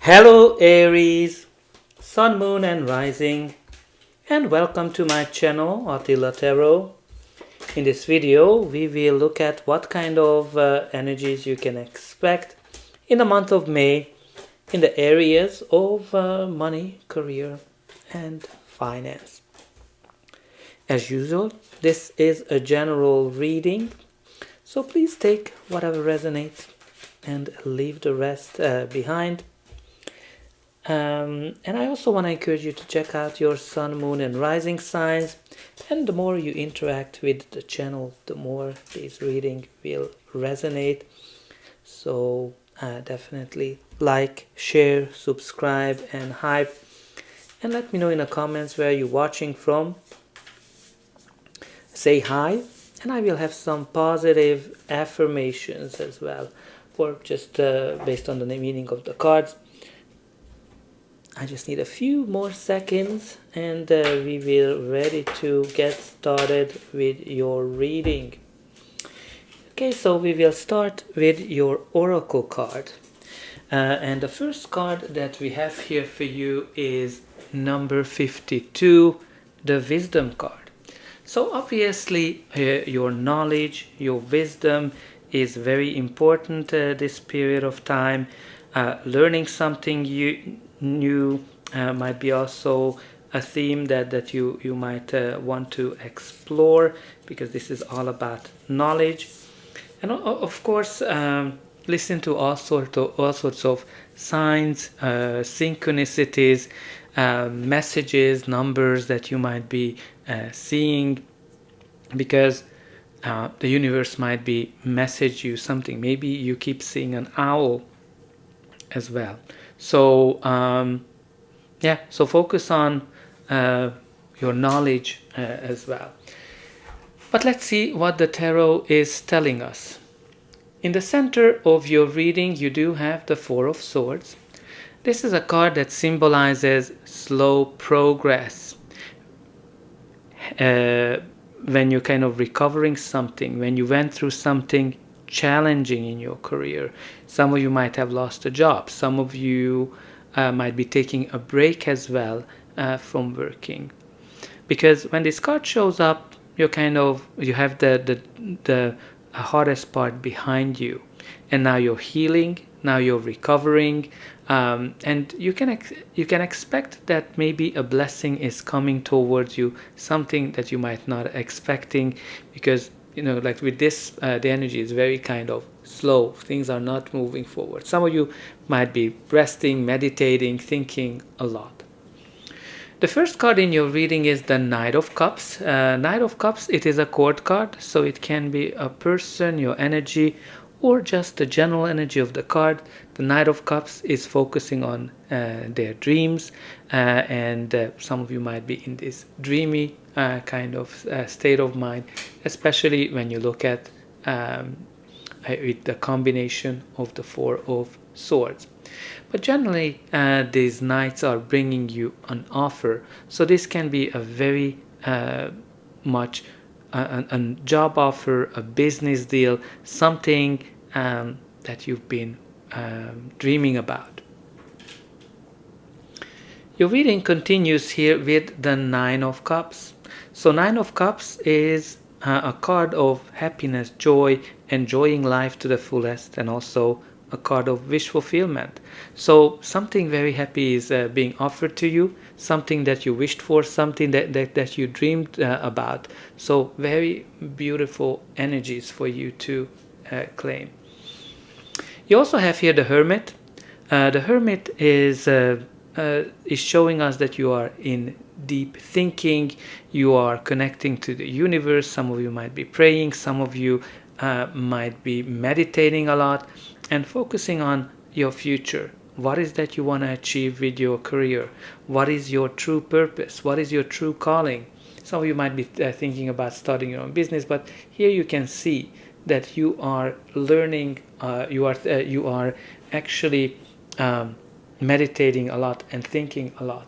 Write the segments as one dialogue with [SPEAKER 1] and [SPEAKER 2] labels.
[SPEAKER 1] Hello Aries, Sun, Moon and Rising, and welcome to my channel Attila Tarot. In this video we will look at what kind of energies you can expect in the month of May in the areas of money, career and finance. As usual, this is a general reading, so please take whatever resonates and leave the rest behind. And I also want to encourage you to check out your sun, moon and rising signs, and the more you interact with the channel, the more this reading will resonate. So definitely like, share, subscribe and hype, and let me know in the comments where you're watching from. Say hi, and I will have some positive affirmations as well, or just based on the meaning of the cards. I just need a few more seconds and we will ready to get started with your reading. Okay, so we will start with your oracle card. And the first card that we have here for you is number 52, the wisdom card. So obviously your knowledge, your wisdom is very important this period of time. Learning something new might be also a theme that you might want to explore, because this is all about knowledge. And of course listen to all sorts of signs, synchronicities, messages, numbers that you might be seeing, because the universe might be message you something. Maybe you keep seeing an owl as well. So yeah, so focus on your knowledge as well. But let's see what the tarot is telling us. In the center of your reading you do have the Four of Swords. This is a card that symbolizes slow progress. When you're kind of recovering something, when you went through something challenging in your career. Some of you might have lost a job. Some of you might be taking a break as well from working. Because when this card shows up, you have the hardest part behind you, and now you're healing, now you're recovering, and you can expect that maybe a blessing is coming towards you, something that you might not expecting, because like with this the energy is very kind of slow. Things are not moving forward. Some of you might be resting, meditating, thinking a lot. The first card in your reading is the Knight of Cups. Knight of Cups, it is a court card, so it can be a person, your energy, or just the general energy of the card. The Knight of Cups is focusing on their dreams, and some of you might be in this dreamy kind of state of mind, especially when you look at with the combination of the Four of Swords. But generally these knights are bringing you an offer, so this can be a very much a job offer, a business deal, something that you've been dreaming about. Your reading continues here with the Nine of Cups. So Nine of Cups is a card of happiness, joy, enjoying life to the fullest, and also a card of wish fulfillment. So something very happy is being offered to you, something that you wished for, something that you dreamed about. So very beautiful energies for you to claim. You also have here the Hermit. The Hermit is showing us that you are in deep thinking, you are connecting to the universe. Some of you might be praying, some of you might be meditating a lot and focusing on your future. What is that you want to achieve with your career? What is your true purpose? What is your true calling? Some of you might be thinking about starting your own business, but here you can see that you are learning, you are actually meditating a lot and thinking a lot.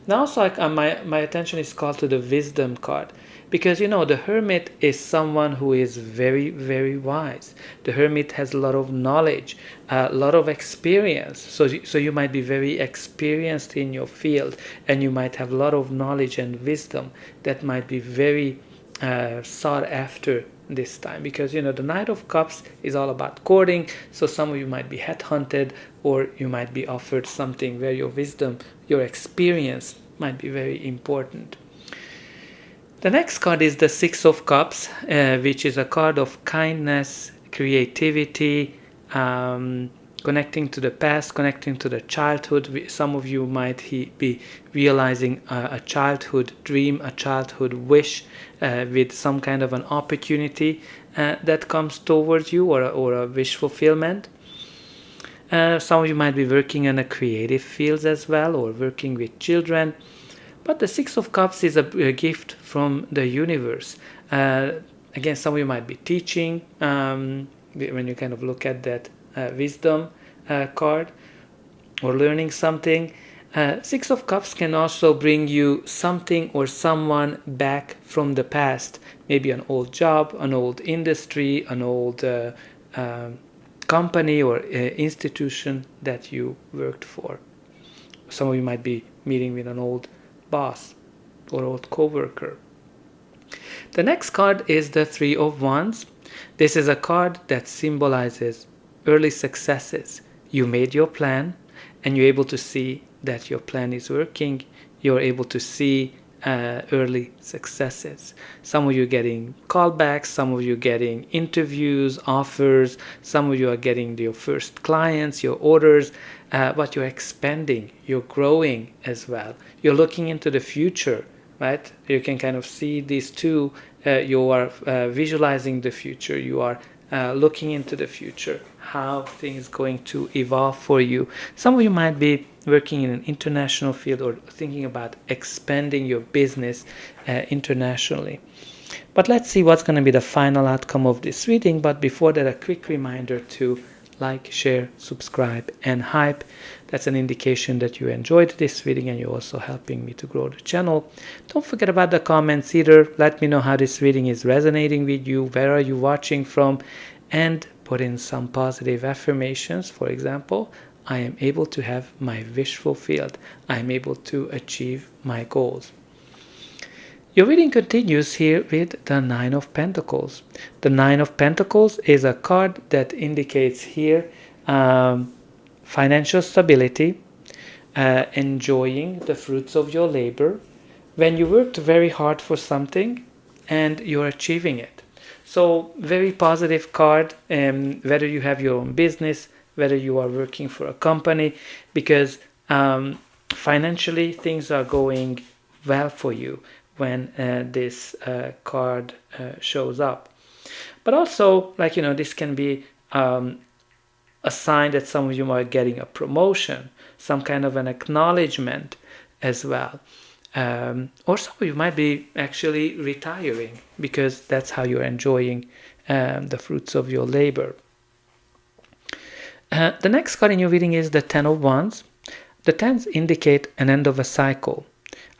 [SPEAKER 1] Now also my attention is called to the wisdom card, because the hermit is someone who is very, very wise. The hermit has a lot of knowledge, a lot of experience. So you might be very experienced in your field, and you might have a lot of knowledge and wisdom that might be very sought after this time, because the Knight of Cups is all about courting. So some of you might be headhunted, or you might be offered something where your wisdom, your experience might be very important. The next card is the Six of Cups, which is a card of kindness, creativity, connecting to the past, connecting to the childhood. Some of you might be realizing a childhood dream, a childhood wish, with some kind of an opportunity that comes towards you, or a wish fulfillment. Some of you might be working in a creative fields as well, or working with children. But the Six of Cups is a gift from the universe. Again, some of you might be teaching, when you kind of look at that wisdom card, or learning something. Six of Cups can also bring you something or someone back from the past. Maybe an old job, an old industry, an old company or institution that you worked for. Some of you might be meeting with an old boss or old co-worker. The next card is the Three of Wands. This is a card that symbolizes early successes. You made your plan, and you're able to see that your plan is working. You're able to see early successes. Some of you are getting callbacks, some of you are getting interviews, offers, some of you are getting your first clients, your orders, but you're expanding, you're growing as well. You're looking into the future, right? You can kind of see these two. You are visualizing the future. You are looking into the future, how things going to evolve for you. Some of you might be working in an international field, or thinking about expanding your business internationally. But let's see what's going to be the final outcome of this reading. But before that, a quick reminder to like, share, subscribe, and hype. That's an indication that you enjoyed this reading, and you're also helping me to grow the channel. Don't forget about the comments either. Let me know how this reading is resonating with you. Where are you watching from? And put in some positive affirmations. For example, I am able to have my wish fulfilled. I am able to achieve my goals. Your reading continues here with the Nine of Pentacles. The Nine of Pentacles is a card that indicates here financial stability, enjoying the fruits of your labor, when you worked very hard for something and you're achieving it. So very positive card, whether you have your own business, whether you are working for a company, because financially things are going well for you when this card shows up. But also, this can be a sign that some of you are getting a promotion, some kind of an acknowledgement as well. Or some of you might be actually retiring, because that's how you're enjoying the fruits of your labor. The next card in your reading is the Ten of Wands. The tens indicate an end of a cycle.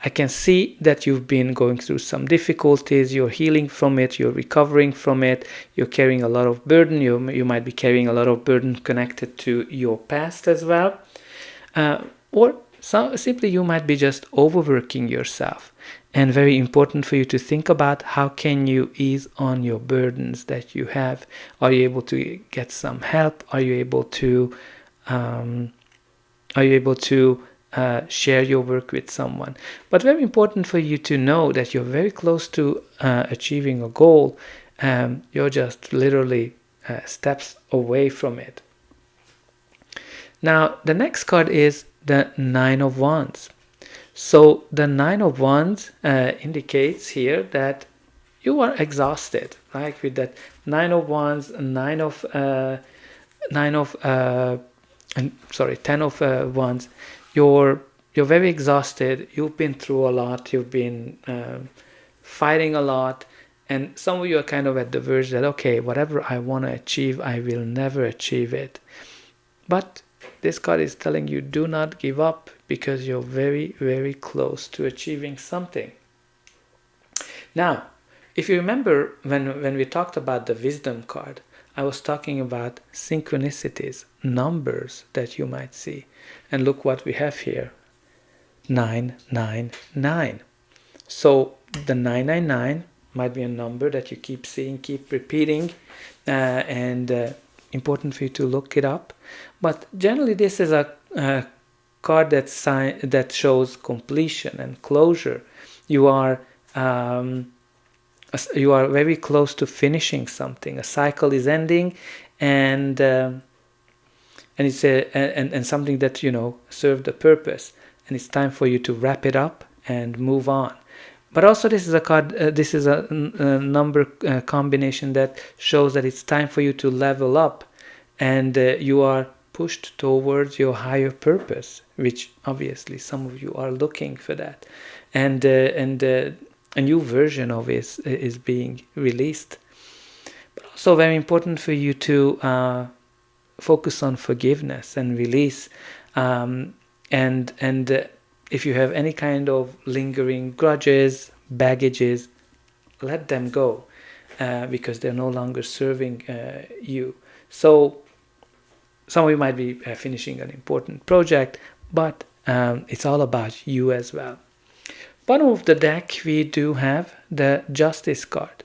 [SPEAKER 1] I can see that you've been going through some difficulties, you're healing from it, you're recovering from it, you're carrying a lot of burden, you might be carrying a lot of burden connected to your past as well. Or simply you might be just overworking yourself. And very important for you to think about, how can you ease on your burdens that you have? Are you able to get some help? Are you able to share your work with someone? But very important for you to know that you're very close to achieving a goal. You're just literally steps away from it. Now, the next card is the Nine of Wands. So the Nine of Wands indicates here that you are exhausted, right? With that Nine of Wands, Ten of Wands. You're very exhausted. You've been through a lot. You've been fighting a lot. And some of you are kind of at the verge that, okay, whatever I want to achieve, I will never achieve it. But This card is telling you do not give up, because you're very, very close to achieving something. Now, if you remember when we talked about the wisdom card, I was talking about synchronicities, numbers that you might see. And look what we have here, 999. So the 999 might be a number that you keep seeing, keep repeating, and important for you to look it up. But generally this is a card that shows completion and closure. You are very close to finishing something. A cycle is ending, and it's and something that served a purpose, and it's time for you to wrap it up and move on. But also this is a card, this is a number combination that shows that it's time for you to level up, and you are pushed towards your higher purpose, which obviously some of you are looking for that, and a new version of it is being released. But also very important for you to focus on forgiveness and release, and if you have any kind of lingering grudges, baggages, let them go, because they're no longer serving you. So some of you might be finishing an important project, but it's all about you as well. Bottom of the deck, we do have the Justice card.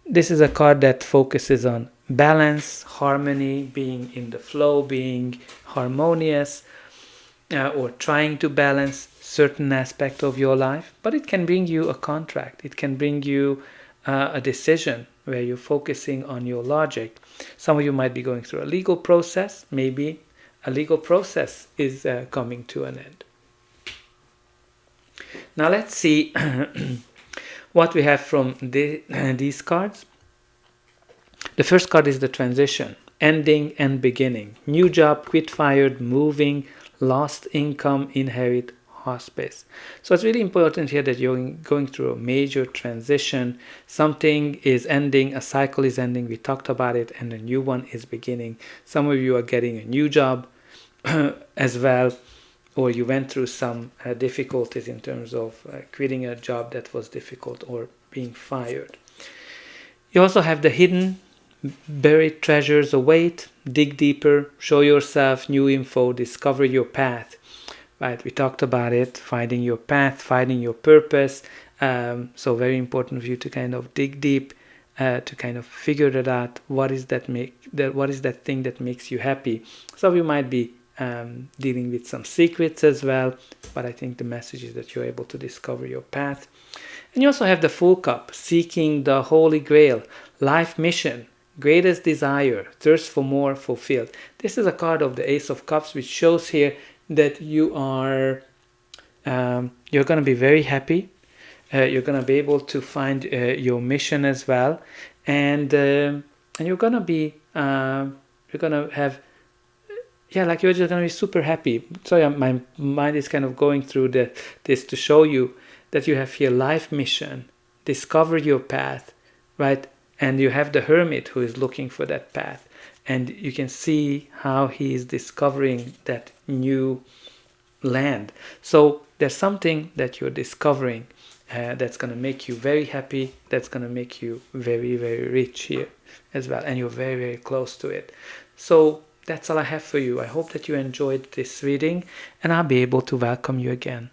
[SPEAKER 1] This is a card that focuses on balance, harmony, being in the flow, being harmonious, or trying to balance certain aspect of your life. But it can bring you a contract. It can bring you a decision where you're focusing on your logic. Some of you might be going through a legal process. Maybe a legal process is coming to an end. Now let's see what we have from these cards. The first card is the transition, ending and beginning. New job, quit, fired, moving, lost income, inherit, hospice. So it's really important here that you're going through a major transition. Something is ending, a cycle is ending, we talked about it, and a new one is beginning. Some of you are getting a new job as well, or you went through some difficulties in terms of quitting a job that was difficult or being fired. You also have the hidden, buried treasures await, dig deeper, show yourself, new info, discover your path. Right, we talked about it, finding your path, finding your purpose. So very important for you to kind of dig deep, to kind of figure that out. What is that thing that makes you happy? Some of you might be dealing with some secrets as well, but I think the message is that you're able to discover your path. And you also have the Full Cup, seeking the Holy Grail, life mission, greatest desire, thirst for more, fulfilled. This is a card of the Ace of Cups, which shows here that you are you're going to be very happy. You're going to be able to find your mission as well, and you're going to be you're going to have you're just going to be super happy. So my mind is kind of going through this to show you that you have here life mission, discover your path, right? And you have the Hermit who is looking for that path. And you can see how he is discovering that new land. So there's something that you're discovering that's going to make you very happy, that's going to make you very, very rich here as well. And you're very, very close to it. So that's all I have for you. I hope that you enjoyed this reading, and I'll be able to welcome you again.